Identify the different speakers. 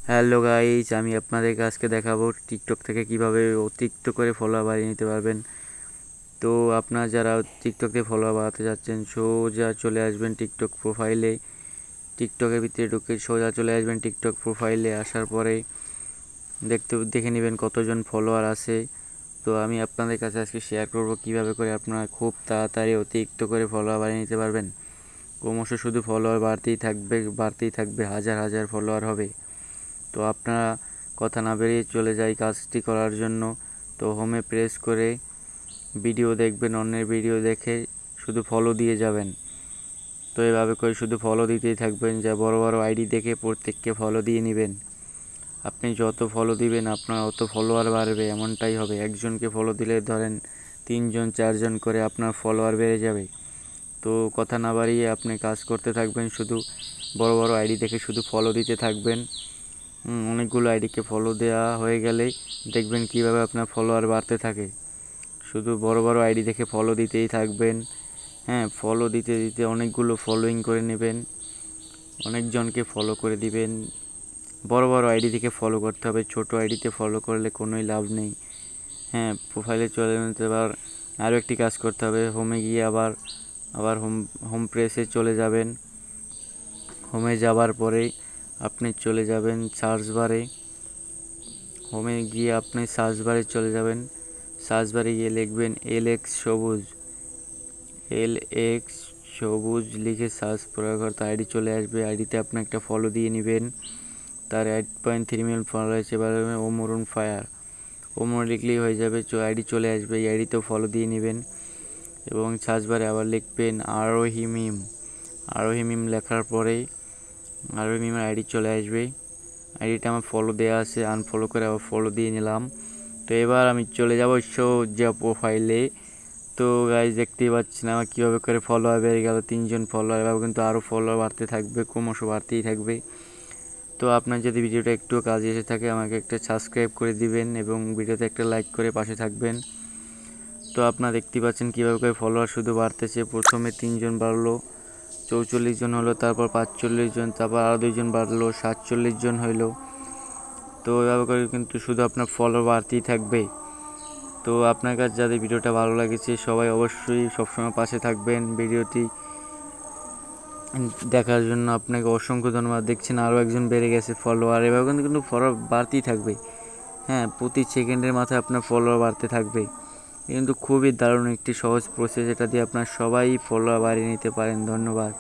Speaker 1: Hello guys, আমি আপনাদেরকে আজকে দেখাবো টিকটক থেকে কিভাবে অতিরিক্ত করে ফলোয়ার বাড়িয়ে নিতে পারবেন। তো আপনারা যারা টিকটক থেকে ফলোয়ার বাড়াতে যাচ্ছেন, সোজা চলে আসবেন টিকটক প্রোফাইলে। টিকটকের ভিতরে ঢুকে সোজা চলে আসবেন টিকটক প্রোফাইলে। আসার পরে দেখে নেবেন কতজন ফলোয়ার আছে। তো আমি আপনাদের কাছে আজকে শেয়ার করব কিভাবে করে আপনারা খুব তাড়াতাড়ি অতিরিক্ত করে ফলোয়ার বাড়িয়ে নিতে পারবেন। ক্রমশ শুধু ফলোয়ার বাড়তেই থাকবে, হাজার হাজার ফলোয়ার হবে। তো আপনারা কথা না বেরিয়ে চলে যাই কাজটি করার জন্য। তো হোমে প্রেস করে ভিডিও দেখবেন, অন্যের ভিডিও দেখে শুধু ফলো দিয়ে যাবেন। তো এভাবে করে শুধু ফলো দিতেই থাকবেন, যা বড় বড় আইডি দেখে প্রত্যেককে ফলো দিয়ে নেবেন। আপনি যত ফলো দিবেন আপনার অত ফলোয়ার বাড়বে, এমনটাই হবে। একজনকে ফলো দিলে ধরেন 3জন 4জন করে আপনার ফলোয়ার বেড়ে যাবে। তো কথা না বাড়িয়ে আপনি কাজ করতে থাকবেন, শুধু বড় বড় আইডি দেখে শুধু ফলো দিতে থাকবেন। অনেকগুলো আইডিকে ফলো দেওয়া হয়ে গেলেই দেখবেন কিভাবে আপনার ফলোয়ার বাড়তে থাকে। শুধু বড় বড় আইডি দেখে ফলো দিতেই থাকবেন। ফলো দিতে দিতে অনেকগুলো ফলোইং করে নেবেন, অনেকজনকে ফলো করে দিবেন। বড় বড় আইডি থেকে ফলো করতে হবে, ছোট আইডিতে ফলো করলে কোনোই লাভ নেই। প্রোফাইলে চলে যেতে আরও একটি কাজ করতে হবে। হোমে গিয়ে আবার আবার হোম প্রেসে চলে যাবেন। হোমে যাবার পরেই আপনি চলে যাবেন সার্চ বারে। হোমে গিয়ে আপনি সার্চ বারে চলে যাবেন। সার্চ বারে গিয়ে লিখবেন এলএক্স সবুজ লিখে সার্চ করার পর তার আইডি চলে আসবে। আইডিতে আপনি একটা ফলো দিয়ে নেবেন। তার 8.3 মিলিয়ন ফলো রয়েছে। এবার ওমরুন ফায়ার লিখলেই হয়ে যাবে, আইডি চলে আসবে। এই আইডিতেও ফলো দিয়ে নেবেন এবং সার্চ বারে আবার লিখবেন আরোহী মিম লেখার পরেই আরোহী মিমের আইডি চলে আসবে। আইডিটা আমার ফলো দেওয়া আছে, আনফলো করে আবার ফলো দিয়ে নিলাম। তো এবার আমি চলে যাব সোজা প্রোফাইলে। তো গাইজ দেখতেই পাচ্ছেন আমার কীভাবে করে ফলোয়ার বেড়ে গেল, 3জন ফলোয়ার। এভাবে কিন্তু আরও ফলোয়ার বাড়তে থাকবে, ক্রমশ বাড়তেই থাকবে। তো আপনার যদি ভিডিওটা একটু কাজে এসে থাকে আমাকে একটা সাবস্ক্রাইব করে দিবেন এবং ভিডিওতে একটা লাইক করে পাশে থাকবেন। তো আপনারা দেখতেই পাচ্ছেন কীভাবে করে ফলোয়ার শুধু বাড়তেছে। প্রথমে 3জন বাড়লো, 44 জন হলো, তারপর 45 জন, তারপর আরও 2জন বাড়লো, 47 জন হইলো। তো এভাবে করে কিন্তু শুধু আপনার ফলো বাড়তেই থাকবে। তো আপনার কাছে যাদের ভিডিওটা ভালো লাগেছে সবাই অবশ্যই সবসময় পাশে থাকবেন। ভিডিওটি দেখার জন্য আপনাকে অসংখ্য ধন্যবাদ। দেখছেন আরও একজন বেড়ে গেছে ফলোয়ার। এভাবে কিন্তু ফলোয়ার বাড়তেই থাকবে। প্রতি সেকেন্ডের মাথায় আপনার ফলোয়ার বাড়তে থাকবে। কিন্তু খুবই দারুণ একটি সহজ প্রসেস, এটা দিয়ে আপনার সবাই ফলোয়ার বাড়িয়ে নিতে পারেন। ধন্যবাদ।